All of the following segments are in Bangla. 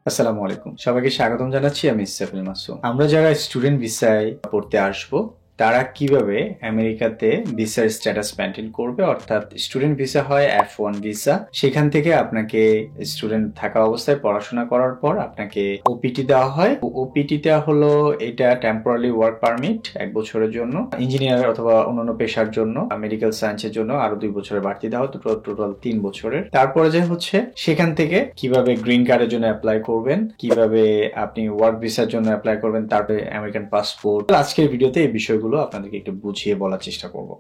আসসালামু আলাইকুম, সবাইকে স্বাগতম জানাচ্ছি। আমি ইসরাফিল মাসুম। আমরা যারা স্টুডেন্ট ভিসায় পড়তে আসব তারা কিভাবে আমেরিকাতে ভিসার স্ট্যাটাস মেনটেন করবে, অর্থাৎ স্টুডেন্ট ভিসা হয় F1 ভিসা। সেখান থেকে আপনাকে স্টুডেন্ট থাকা অবস্থায় পড়াশোনা করার পর আপনাকে ওপিটি দেওয়া হয়। ওপিটিটা হলো এটা টেম্পোরারি ওয়ার্ক পারমিট 1 বছরের জন্য। ইঞ্জিনিয়ার অথবা অন্যান্য পেশার জন্য, মেডিকেল সায়েন্সের জন্য আরো 2 বছরের বাড়তি দেওয়া হয়, টোটাল 3 বছরের। তারপরে যে হচ্ছে সেখান থেকে কিভাবে গ্রিন কার্ডের জন্য অ্যাপ্লাই করবেন, কিভাবে আপনি ওয়ার্ক ভিসার জন্য অ্যাপ্লাই করবেন, তারপরে আমেরিকান পাসপোর্ট। আজকের ভিডিওতে এই বিষয়গুলো আপনাদেরকে একটু বুঝিয়ে বলার চেষ্টা করব।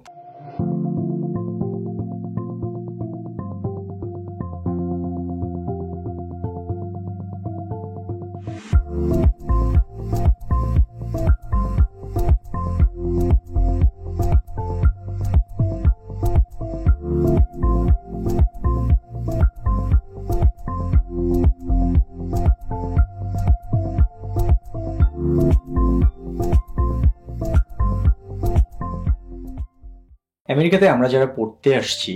আমেরিকাতে আমরা যারা পড়তে আসছি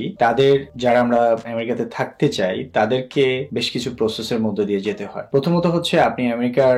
যারা আমরা আমেরিকাতে থাকতে চাই তাদেরকে বেশ কিছু প্রসেসের মধ্যে দিয়ে যেতে হয়। প্রথমত হচ্ছে আপনি আমেরিকার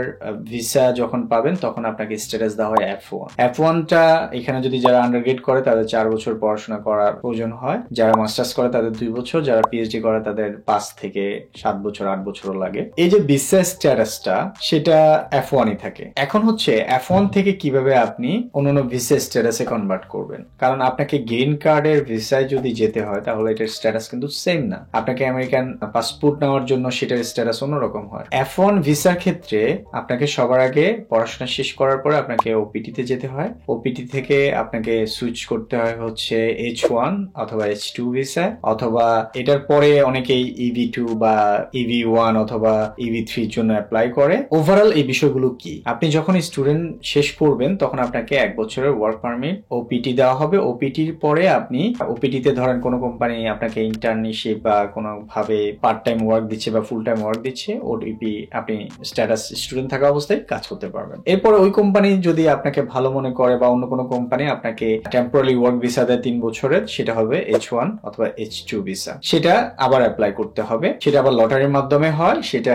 ভিসা যখন পাবেন তখন আপনাকে স্ট্যাটাস দেওয়া হয় F1। F1টা এখানে যদি যারা আন্ডারগ্রেড করে তাদের 4 বছর পড়াশোনা করার প্রয়োজন হয়, যারা মাস্টার্স করে তাদের 2 বছর, যারা পিএইচডি করে তাদের 5 থেকে 7 বছর 8 বছরও লাগে। এই যে ভিসা স্ট্যাটাসটা সেটা F1ই থাকে। এখন হচ্ছে F1 থেকে কিভাবে আপনি অন্যান্য ভিসা স্ট্যাটাসে কনভার্ট করবেন, কারণ আপনাকে গ্রিন কার্ডের ভিসায় যদি যেতে হয় তাহলে এটার স্ট্যাটাস কিন্তু সেম না। আপনাকে আমেরিকান পাসপোর্ট নেওয়ার জন্য সেটার স্ট্যাটাস অন্যরকম হয়। F1 ভিসার ক্ষেত্রে আপনাকে সবার আগে পড়াশোনা শেষ করার পরে আপনাকে ওপিটি তে যেতে হয়। ওপিটি থেকে আপনাকে সুইচ করতে হয় হচ্ছে H1 অথবা H2 ভিসা, অথবা এটার পরে অনেকেই EV2 বা EV1 অথবা EV3 এর জন্য অ্যাপ্লাই করে। ওভারঅল এই বিষয়গুলো কি, আপনি যখন স্টুডেন্ট শেষ করবেন তখন আপনাকে 1 বছরের ওয়ার্ক পারমিট ওপিটি দেওয়া হবে। ওপিটির পরে আপনি ওপিটিতে ধরেন কোনো কোম্পানি আপনাকে ইন্টার্নশিপ বা কোনো ভাবে পার্ট টাইম ওয়ার্ক দিচ্ছে বা ফুল টাইম ওয়ার্ক দিচ্ছে, ওটিপি আপনি স্ট্যাটাস স্টুডেন্ট থাকা অবস্থায় কাজ করতে পারবেন। এরপরে ওই কোম্পানি যদি আপনাকে ভালো মনে করে বা অন্য কোনো কোম্পানি আপনাকে টেম্পোরারি ওয়ার্ক ভিসা দেয় 3 বছরের, সেটা হবে H1 অথবা H2 ভিসা। সেটা আবার অ্যাপ্লাই করতে হবে। সেটা আবার লটারির মাধ্যমে হয়, সেটা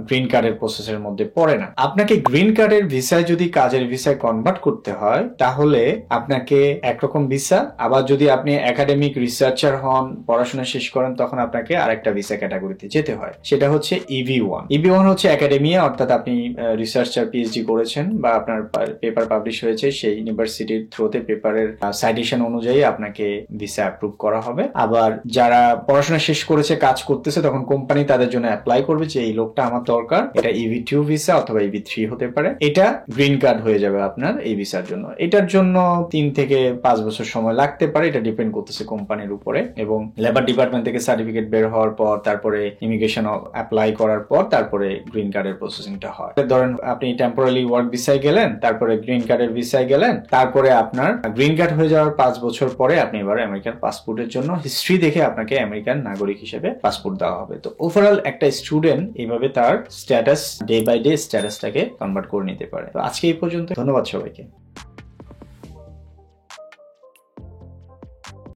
গ্রিন কার্ডের প্রসেসের মধ্যে পড়ে না। আপনাকে গ্রিন কার্ডের ভিসায় যদি কাজের ভিসায় কনভার্ট করতে হয় তাহলে আপনাকে একরকম ভিসা, আবার যদি আপনি একাডেমিক রিসার্চার হন, পড়াশোনা শেষ করেন, তখন আপনাকে আরেকটা ভিসা ক্যাটাগরিতে যেতে হয়, সেটা হচ্ছে EV1। EV1 হচ্ছে একাডেমিয়া, অর্থাৎ আপনি রিসার্চার পিএইচডি করেছেন বা আপনার পেপার পাবলিশ হয়েছে, সেই ইউনিভার্সিটির থ্রুতে পেপারের সাইটেশন অনুযায়ী আপনাকে ভিসা অ্যাপ্রুভ করা হবে। আবার যারা পড়াশোনা শেষ করেছে কাজ করতেছে তখন কোম্পানি তাদের জন্য অ্যাপ্লাই করবে যে এই লোকটা আমার দরকার, এটা EV2 ভিসা অথবা EV3 হতে পারে। এটা গ্রিন কার্ড হয়ে যাবে আপনার এই ভিসার জন্য। এটার জন্য 3 থেকে 5 বছর সময় লাগতে পারে, এটা ডিপেন্ড করতেছে কোম্পানির উপরে। এবং লেবার ডিপার্টমেন্ট থেকে সার্টিফিকেট বের হওয়ার পর, তারপরে ইমিগ্রেশন অ্যাপ্লাই করার পর, তারপরে গ্রিন কার্ডের প্রসেসিংটা হয়। ধরেন আপনি টেম্পোরারি ওয়ার্ক ভিসায় গেলেন, তারপরে গ্রিন কার্ডের ভিসায় গেলেন, তারপরে আপনার গ্রিন কার্ড হয়ে যাওয়ার 5 বছর পরে আপনি এবার আমেরিকান পাসপোর্টের জন্য হিস্ট্রি দেখে আপনাকে আমেরিকান নাগরিক হিসেবে পাসপোর্ট দেওয়া হবে। তো ওভারঅল একটা স্টুডেন্ট এইভাবে তার স্ট্যাটাস ডে বাই ডে স্ট্যাটাসটাকে কনভার্ট করে নিতে পারে। তো আজকে এই পর্যন্ত, ধন্যবাদ সবাইকে।